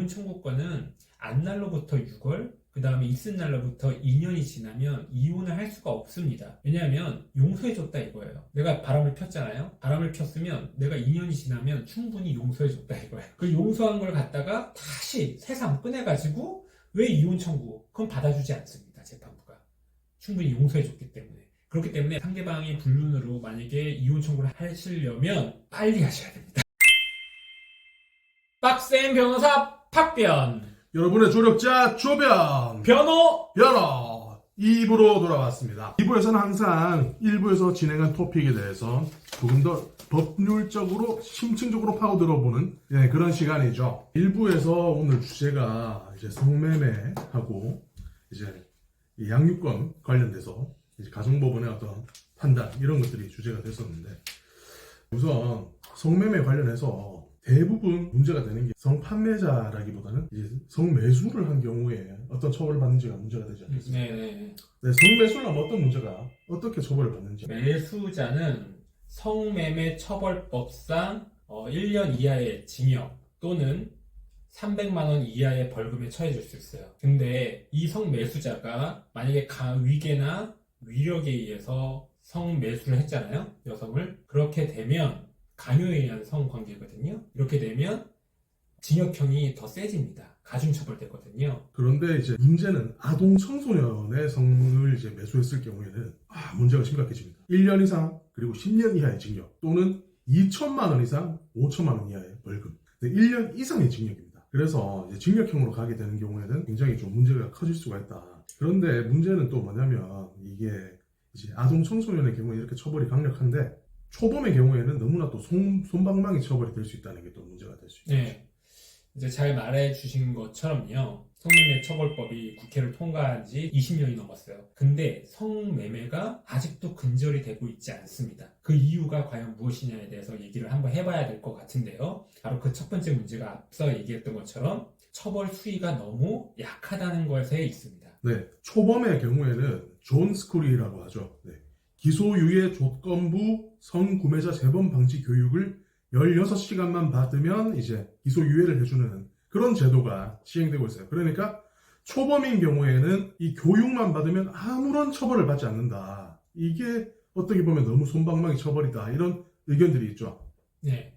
이혼 청구권은 안 날로부터 6월, 그 다음에 있은 날로부터 2년이 지나면 이혼을 할 수가 없습니다. 왜냐하면 용서해줬다 이거예요. 내가 바람을 폈잖아요. 바람을 폈으면 내가 2년이 지나면 충분히 용서해줬다 이거예요. 그 용서한 걸 갖다가 다시 새삼 꺼내가지고 왜 이혼 청구? 그건 받아주지 않습니다. 재판부가. 충분히 용서해줬기 때문에. 그렇기 때문에 상대방이 불륜으로 만약에 이혼 청구를 하시려면 빨리 하셔야 됩니다. 빡센 변호사 박변. 여러분의 조력자 조변 변호. 2부로 돌아왔습니다. 2부에서는 항상 1부에서 진행한 토픽에 대해서 조금 더 법률적으로 심층적으로 파고들어보는 그런 시간이죠. 1부에서 오늘 주제가 이제 성매매하고 이제 이 양육권 관련돼서 이제 가정법원의 어떤 판단 이런 것들이 주제가 됐었는데, 우선 성매매 관련해서 대부분 문제가 되는 게 성판매자라기보다는 이제 성매수를 한 경우에 어떤 처벌을 받는지가 문제가 되지 않겠습니까? 네네. 네, 성매수를 하면 어떤 문제가, 어떻게 처벌을 받는지. 매수자는 성매매 처벌법상 1년 이하의 징역 또는 300만 원 이하의 벌금에 처해질 수 있어요. 근데 이 성매수자가 만약에 위계나 위력에 의해서 성매수를 했잖아요. 여성을. 그렇게 되면 강요에 의한 성관계거든요. 이렇게 되면 징역형이 더 세집니다. 가중처벌되거든요. 그런데 이제 문제는 아동 청소년의 성을 이제 매수했을 경우에는 문제가 심각해집니다. 1년 이상 그리고 10년 이하의 징역 또는 2천만 원 이상 5천만 원 이하의 벌금. 1년 이상의 징역입니다. 그래서 이제 징역형으로 가게 되는 경우에는 굉장히 좀 문제가 커질 수가 있다. 그런데 문제는 또 뭐냐면, 이게 이제 아동 청소년의 경우에 이렇게 처벌이 강력한데 초범의 경우에는 너무나 또 솜방망이 처벌이 될 수 있다는 게 또 문제가 될 수 있죠. 네. 이제 잘 말해 주신 것처럼요. 성매매 처벌법이 국회를 통과한 지 20년이 넘었어요. 근데 성매매가 아직도 근절이 되고 있지 않습니다. 그 이유가 과연 무엇이냐에 대해서 얘기를 한번 해봐야 될 것 같은데요. 바로 그 첫 번째 문제가 앞서 얘기했던 것처럼 처벌 수위가 너무 약하다는 것에 있습니다. 네, 초범의 경우에는 존 스쿨이라고 하죠. 네. 기소유예 조건부 성구매자 재범 방지 교육을 16시간만 받으면 이제 기소유예를 해주는 그런 제도가 시행되고 있어요. 그러니까 초범인 경우에는 이 교육만 받으면 아무런 처벌을 받지 않는다. 이게 어떻게 보면 너무 솜방망이 처벌이다. 이런 의견들이 있죠. 네.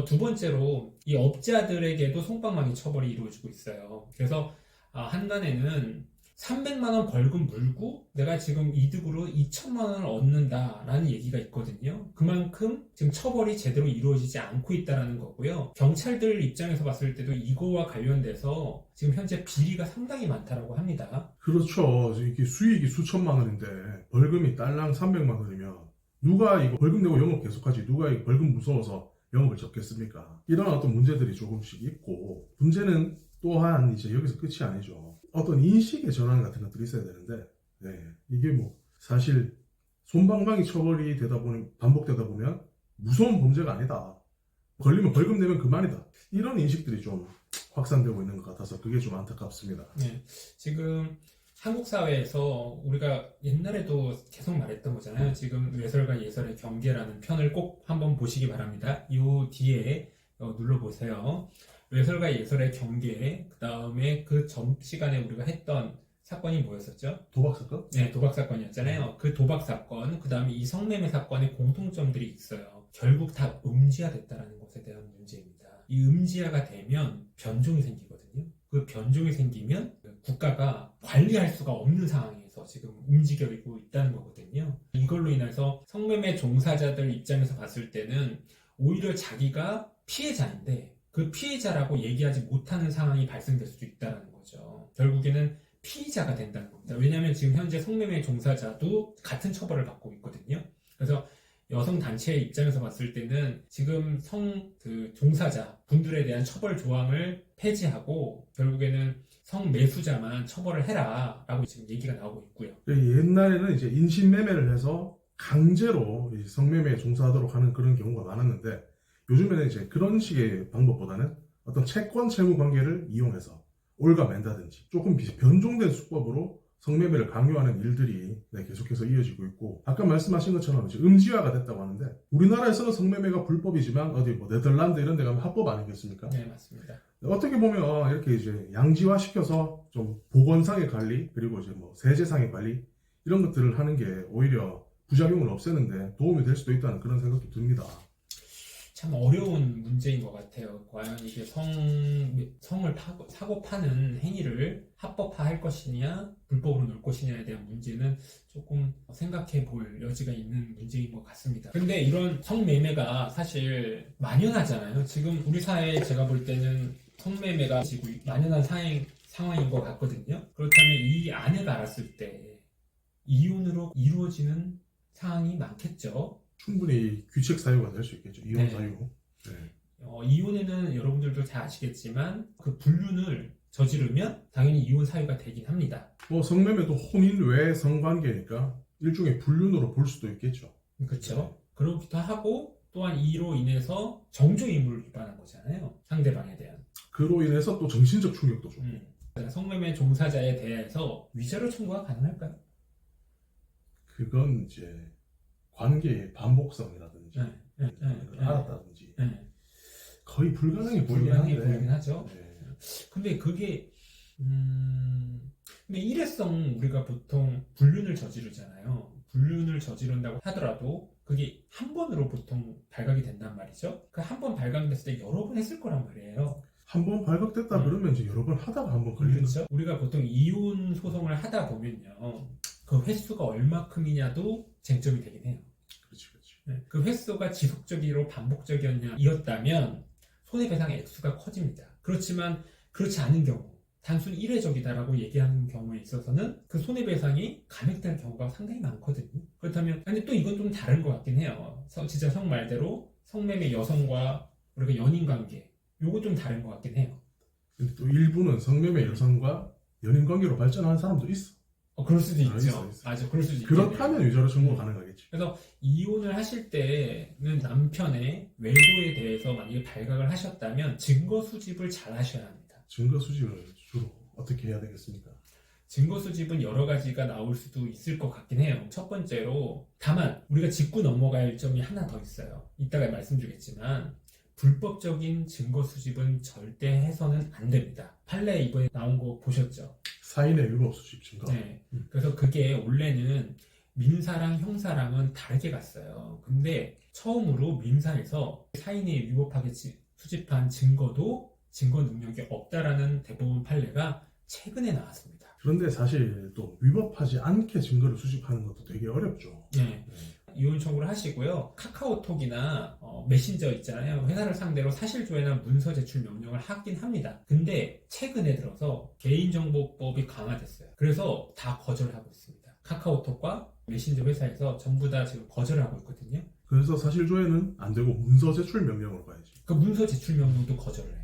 두 번째로 이 업자들에게도 솜방망이 처벌이 이루어지고 있어요. 그래서 한간에는 300만 원 벌금 물고 내가 지금 이득으로 2천만 원을 얻는다라는 얘기가 있거든요. 그만큼 지금 처벌이 제대로 이루어지지 않고 있다는 거고요. 경찰들 입장에서 봤을 때도 이거와 관련돼서 지금 현재 비리가 상당히 많다라고 합니다. 그렇죠. 이게 수익이 수천만 원인데 벌금이 딸랑 300만 원이면 누가 이거 벌금 내고 영업 계속하지, 누가 이거 벌금 무서워서 영업을 접겠습니까? 이런 어떤 문제들이 조금씩 있고, 문제는 또한 이제 여기서 끝이 아니죠. 어떤 인식의 전환 같은 것들이 있어야 되는데, 이게 뭐 사실 솜방망이 처벌이 반복되다 보면 무서운 범죄가 아니다. 걸리면 벌금 내면 그만이다. 이런 인식들이 좀 확산되고 있는 것 같아서 그게 좀 안타깝습니다. 네, 지금 한국 사회에서 우리가 옛날에도 계속 말했던 거잖아요. 지금 외설과 예설의 경계라는 편을 꼭 한번 보시기 바랍니다. 이 뒤에 눌러보세요. 외설과 예설의 경계, 그 다음에 그 전 시간에 우리가 했던 사건이 뭐였었죠? 도박사건? 네, 도박사건이었잖아요. 그 도박사건, 그 다음에 이 성매매 사건의 공통점들이 있어요. 결국 다 음지화됐다는 것에 대한 문제입니다. 이 음지화가 되면 변종이 생기거든요. 그 변종이 생기면 국가가 관리할 수가 없는 상황에서 지금 움직이고 있다는 거거든요. 이걸로 인해서 성매매 종사자들 입장에서 봤을 때는 오히려 자기가 피해자인데 그 피해자라고 얘기하지 못하는 상황이 발생될 수도 있다는 거죠. 결국에는 피의자가 된다는 겁니다. 왜냐하면 지금 현재 성매매 종사자도 같은 처벌을 받고 있거든요. 그래서 여성 단체의 입장에서 봤을 때는 지금 종사자 분들에 대한 처벌 조항을 폐지하고 결국에는 성매수자만 처벌을 해라라고 지금 얘기가 나오고 있고요. 옛날에는 이제 인신매매를 해서 강제로 성매매에 종사하도록 하는 그런 경우가 많았는데, 요즘에는 이제 그런 식의 방법보다는 어떤 채권 채무 관계를 이용해서 올가맨다든지 조금 변종된 수법으로 성매매를 강요하는 일들이 계속해서 이어지고 있고, 아까 말씀하신 것처럼 이제 음지화가 됐다고 하는데, 우리나라에서는 성매매가 불법이지만 어디 뭐 네덜란드 이런 데 가면 합법 아니겠습니까? 네, 맞습니다. 어떻게 보면 이렇게 이제 양지화 시켜서 좀 보건상의 관리, 그리고 이제 뭐 세제상의 관리 이런 것들을 하는 게 오히려 부작용을 없애는데 도움이 될 수도 있다는 그런 생각도 듭니다. 참 어려운 문제인 것 같아요. 과연 이게 성을 사고 파는 행위를 합법화할 것이냐, 불법으로 놓을 것이냐에 대한 문제는 조금 생각해 볼 여지가 있는 문제인 것 같습니다. 근데 이런 성매매가 사실 만연하잖아요. 지금 우리 사회에 제가 볼 때는 성매매가 지금 만연한 상황인 것 같거든요. 그렇다면 이 아내가 알았을 때 이혼으로 이루어지는 상황이 많겠죠. 충분히 규칙 사유가 될 수 있겠죠. 이혼 네. 사유. 네. 이혼에는 여러분들도 잘 아시겠지만 그 불륜을 저지르면 당연히 이혼 사유가 되긴 합니다. 뭐 성매매도 혼인 외 성관계니까 일종의 불륜으로 볼 수도 있겠죠. 그렇죠. 그렇기도 하고 또한 이로 인해서 정조의무를 위반한 거잖아요. 상대방에 대한. 그로 인해서 또 정신적 충격도 좀. 성매매 종사자에 대해서 위자료 청구가 가능할까요? 그건 이제 관계의 반복성이라든지 그걸 알았다든지 거의 불가능해 보이긴 보이긴 하죠. 네. 근데 그게 근데 일회성 우리가 보통 불륜을 저지르잖아요. 불륜을 저지른다고 하더라도 그게 한 번으로 보통 발각이 된단 말이죠. 그 한 번 발각됐을 때 여러 번 했을 거란 말이에요. 한 번 발각됐다 그러면 이제 여러 번 하다가 한 번 걸리는 그렇죠. 우리가 보통 이혼 소송을 하다 보면요, 그 횟수가 얼마큼이냐도 쟁점이 되긴 해요. 그렇지. 그 횟수가 지속적이로 반복적이었다면 손해배상의 액수가 커집니다. 그렇지만 그렇지 않은 경우, 단순 일회적이다라고 얘기하는 경우에 있어서는 그 손해배상이 감액될 경우가 상당히 많거든요. 그렇다면 근데 또 이건 좀 다른 것 같긴 해요. 진짜 성 말대로 성매매 여성과 우리가 연인관계 요거 좀 다른 것 같긴 해요. 근데 또 일부는 성매매 여성과 연인관계로 발전하는 사람도 있어. 그럴 수도 있죠. 있어. 맞아, 그럴 수도 있죠. 그렇다면 위자료 청구가 가능하겠지. 그래서 이혼을 하실 때는 남편의 외도에 대해서 만약에 발각을 하셨다면 증거 수집을 잘 하셔야 합니다. 증거 수집을 주로 어떻게 해야 되겠습니까? 증거 수집은 여러 가지가 나올 수도 있을 것 같긴 해요. 첫 번째로, 다만 우리가 짚고 넘어갈 점이 하나 더 있어요. 이따가 말씀드리겠지만 불법적인 증거 수집은 절대 해서는 안 됩니다. 판례 이번에 나온 거 보셨죠? 사인의 위법 수집 증거. 네. 그래서 그게 원래는 민사랑 형사랑은 다르게 갔어요. 근데 처음으로 민사에서 사인이 위법하게 수집한 증거도 증거 능력이 없다라는 대법원 판례가 최근에 나왔습니다. 그런데 사실 또 위법하지 않게 증거를 수집하는 것도 되게 어렵죠. 네. 이혼 청구를 하시고요. 카카오톡이나 메신저 있잖아요. 회사를 상대로 사실조회나 문서 제출 명령을 하긴 합니다. 근데 최근에 들어서 개인정보법이 강화됐어요. 그래서 다 거절하고 있습니다. 카카오톡과 메신저 회사에서 전부 다 지금 거절하고 있거든요. 그래서 사실조회는 안 되고 문서 제출 명령으로 가야지. 그 문서 제출 명령도 거절을 해요.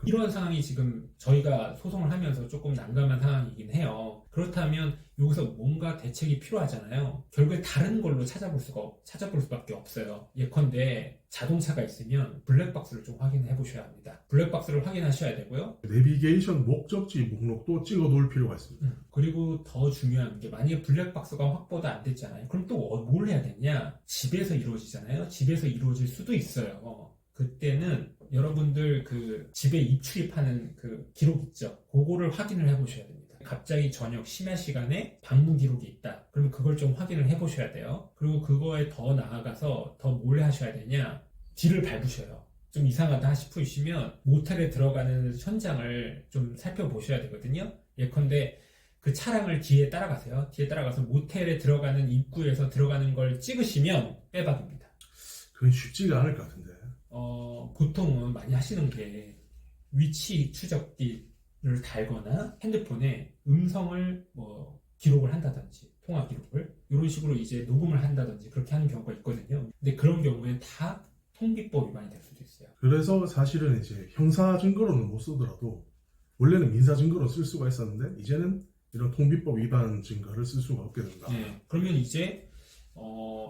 이러한 상황이 지금 저희가 소송을 하면서 조금 난감한 상황이긴 해요. 그렇다면 여기서 뭔가 대책이 필요하잖아요. 결국에 다른 걸로 찾아볼 수밖에 없어요. 예컨대 자동차가 있으면 블랙박스를 좀 확인해 보셔야 합니다. 블랙박스를 확인하셔야 되고요. 내비게이션 목적지 목록도 찍어 놓을 필요가 있습니다. 그리고 더 중요한 게 만약에 블랙박스가 확보가 안 됐잖아요. 그럼 또 뭘 해야 되냐? 집에서 이루어지잖아요. 집에서 이루어질 수도 있어요. 그때는 여러분들 그 집에 입출입하는 그 기록 있죠. 그거를 확인을 해보셔야 됩니다. 갑자기 저녁 심야 시간에 방문 기록이 있다. 그러면 그걸 좀 확인을 해보셔야 돼요. 그리고 그거에 더 나아가서 더 뭘 하셔야 되냐? 뒤를 밟으셔요. 좀 이상하다 싶으시면 모텔에 들어가는 현장을 좀 살펴보셔야 되거든요. 예컨대 그 차량을 뒤에 따라가세요. 뒤에 따라가서 모텔에 들어가는 입구에서 들어가는 걸 찍으시면 빼박입니다. 그건 쉽지가 않을 것 같은데. 보통은 많이 하시는 게 위치 추적기를 달거나 핸드폰에 음성을 기록을 한다든지 통화 기록을 이런 식으로 이제 녹음을 한다든지 그렇게 하는 경우가 있거든요. 근데 그런 경우에는 다 통비법 위반이 될 수도 있어요. 그래서 사실은 이제 형사 증거로는 못 쓰더라도 원래는 민사 증거로 쓸 수가 있었는데 이제는 이런 통비법 위반 증거를 쓸 수가 없게 된다. 네, 그러면 이제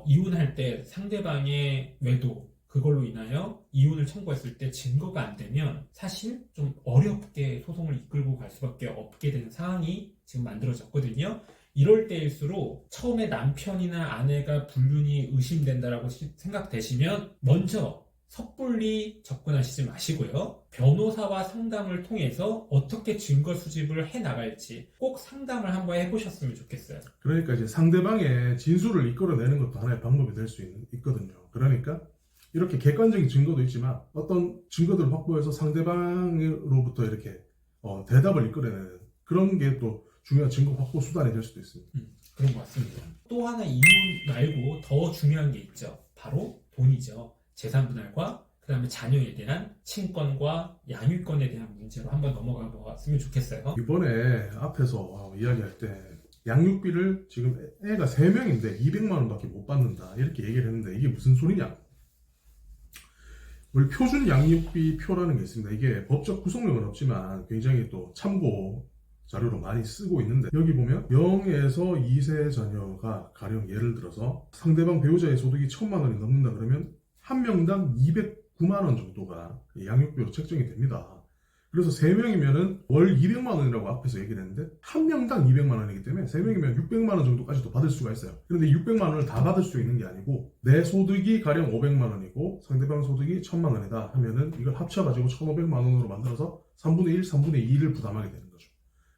이혼할 때 상대방의 외도 그걸로 인하여 이혼을 청구했을 때 증거가 안 되면 사실 좀 어렵게 소송을 이끌고 갈 수밖에 없게 되는 상황이 지금 만들어졌거든요. 이럴 때일수록 처음에 남편이나 아내가 불륜이 의심된다라고 생각되시면 먼저 섣불리 접근하시지 마시고요. 변호사와 상담을 통해서 어떻게 증거 수집을 해 나갈지 꼭 상담을 한번 해보셨으면 좋겠어요. 그러니까 이제 상대방의 진술을 이끌어내는 것도 하나의 방법이 될 수 있거든요. 그러니까 이렇게 객관적인 증거도 있지만 어떤 증거들을 확보해서 상대방으로부터 이렇게 대답을 이끌어내는 그런 게 또 중요한 증거 확보 수단이 될 수도 있습니다. 그런 것 같습니다. 또 하나 이혼 말고 더 중요한 게 있죠. 바로 돈이죠. 재산 분할과 그 다음에 자녀에 대한 친권과 양육권에 대한 문제로 한번 넘어가 보았으면 좋겠어요. 이번에 앞에서 이야기할 때 양육비를 지금 애가 3명인데 200만 원밖에 못 받는다 이렇게 얘기를 했는데 이게 무슨 소리냐? 우리 표준 양육비 표라는 게 있습니다. 이게 법적 구속력은 없지만 굉장히 또 참고 자료로 많이 쓰고 있는데 여기 보면 0에서 2세 자녀가 가령 예를 들어서 상대방 배우자의 소득이 1,000만 원이 넘는다 그러면 한 명당 209만 원 정도가 양육비로 책정이 됩니다. 그래서 3명이면은 월 200만 원이라고 앞에서 얘기를 했는데 한 명당 200만 원이기 때문에 3명이면 600만 원 정도까지도 받을 수가 있어요. 그런데 600만 원을 다 받을 수 있는 게 아니고 내 소득이 가령 500만 원이고 상대방 소득이 1000만 원이다 하면은 이걸 합쳐가지고 1500만 원으로 만들어서 3분의 1, 3분의 2를 부담하게 되는 거죠.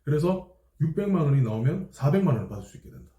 그래서 600만 원이 나오면 400만 원을 받을 수 있게 된다.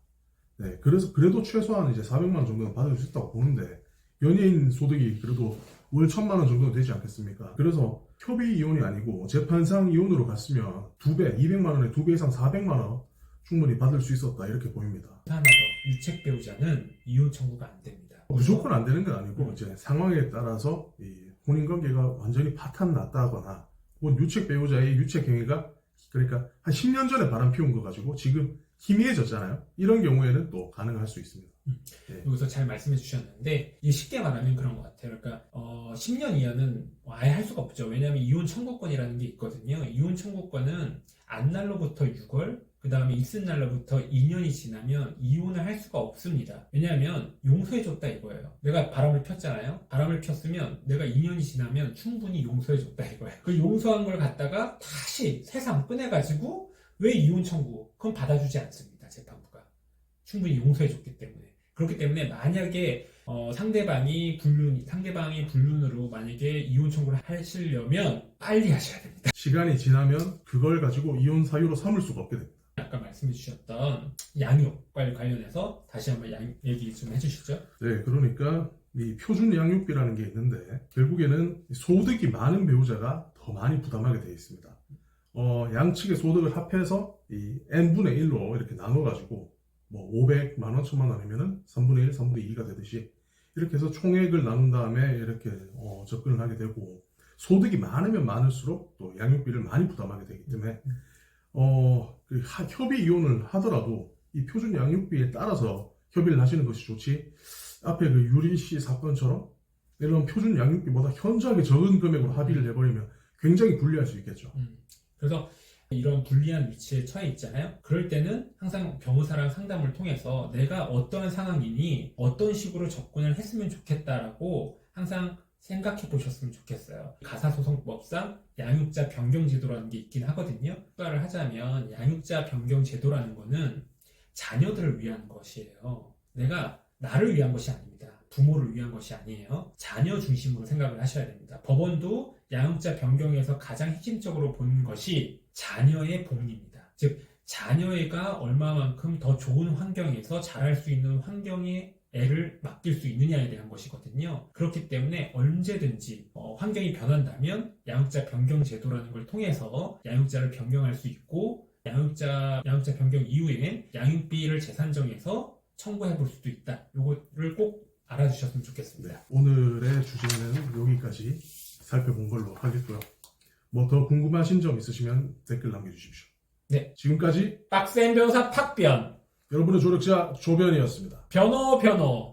네, 그래서 그래도 최소한 이제 400만 원 정도는 받을 수 있다고 보는데 연예인 소득이 그래도 월 1000만 원 정도는 되지 않겠습니까? 그래서 협의 이혼이 아니고 재판상 이혼으로 갔으면 2배, 200만 원에 2배 이상 400만 원 충분히 받을 수 있었다 이렇게 보입니다. 하나 더, 유책 배우자는 이혼 청구가 안 됩니다. 무조건 안 되는 건 아니고 이제 상황에 따라서 이 혼인관계가 완전히 파탄 났다거나 혹은 유책 배우자의 유책 행위가 그러니까 한 10년 전에 바람 피운 거 가지고 지금 희미해졌잖아요. 이런 경우에는 또 가능할 수 있습니다. 네. 여기서 잘 말씀해 주셨는데 이게 쉽게 말하면 그런 것 같아요. 그러니까 10년 이하는 아예 할 수가 없죠. 왜냐하면 이혼 청구권이라는 게 있거든요. 이혼 청구권은 안날로부터 6월 그 다음에 있은 날로부터 2년이 지나면 이혼을 할 수가 없습니다. 왜냐하면 용서해줬다 이거예요. 내가 바람을 폈잖아요. 바람을 폈으면 내가 2년이 지나면 충분히 용서해줬다 이거예요. 그 용서한 걸 갖다가 다시 세상 꺼내가지고 왜 이혼 청구? 그건 받아주지 않습니다. 재판부가. 충분히 용서해줬기 때문에. 그렇기 때문에 만약에 상대방이 불륜으로 만약에 이혼 청구를 하시려면 빨리 하셔야 됩니다. 시간이 지나면 그걸 가지고 이혼 사유로 삼을 수가 없게 됩니다. 아까 말씀해 주셨던 양육과 관련해서 다시 한번 얘기 좀 해주시죠. 네, 그러니까 이 표준 양육비라는 게 있는데 결국에는 소득이 많은 배우자가 더 많이 부담하게 되어 있습니다. 양측의 소득을 합해서 이 n분의 1로 이렇게 나눠가지고 뭐 500만 원, 1000만 원이면은 3분의 1, 3분의 2가 되듯이 이렇게 해서 총액을 나눈 다음에 이렇게 접근을 하게 되고 소득이 많으면 많을수록 또 양육비를 많이 부담하게 되기 때문에 협의 이혼을 하더라도 이 표준 양육비에 따라서 협의를 하시는 것이 좋지 앞에 그 유린 씨 사건처럼 이런 표준 양육비보다 현저하게 적은 금액으로 합의를 해버리면 굉장히 불리할 수 있겠죠. 그래서 이런 불리한 위치에 처해 있잖아요. 그럴 때는 항상 변호사랑 상담을 통해서 내가 어떠한 상황이니 어떤 식으로 접근을 했으면 좋겠다라고 항상 생각해 보셨으면 좋겠어요. 가사소송법상 양육자 변경 제도라는 게 있긴 하거든요. 추가를 하자면 양육자 변경 제도라는 거는 자녀들을 위한 것이에요. 내가 나를 위한 것이 아닙니다. 부모를 위한 것이 아니에요. 자녀 중심으로 생각을 하셔야 됩니다. 법원도 양육자 변경에서 가장 핵심적으로 보는 것이 자녀의 복리입니다. 즉 자녀가 얼마만큼 더 좋은 환경에서 자랄 수 있는 환경에 애를 맡길 수 있느냐에 대한 것이거든요. 그렇기 때문에 언제든지 환경이 변한다면 양육자 변경 제도라는 걸 통해서 양육자를 변경할 수 있고 양육자 변경 이후에 양육비를 재산정해서 청구해 볼 수도 있다. 요거를 꼭 알아주셨으면 좋겠습니다. 네, 오늘의 주제는 여기까지 살펴본 걸로 하겠고요. 뭐 더 궁금하신 점 있으시면 댓글 남겨주십시오. 네, 지금까지 빡센 변호사 팍변 여러분의 조력자 조변이었습니다. 변호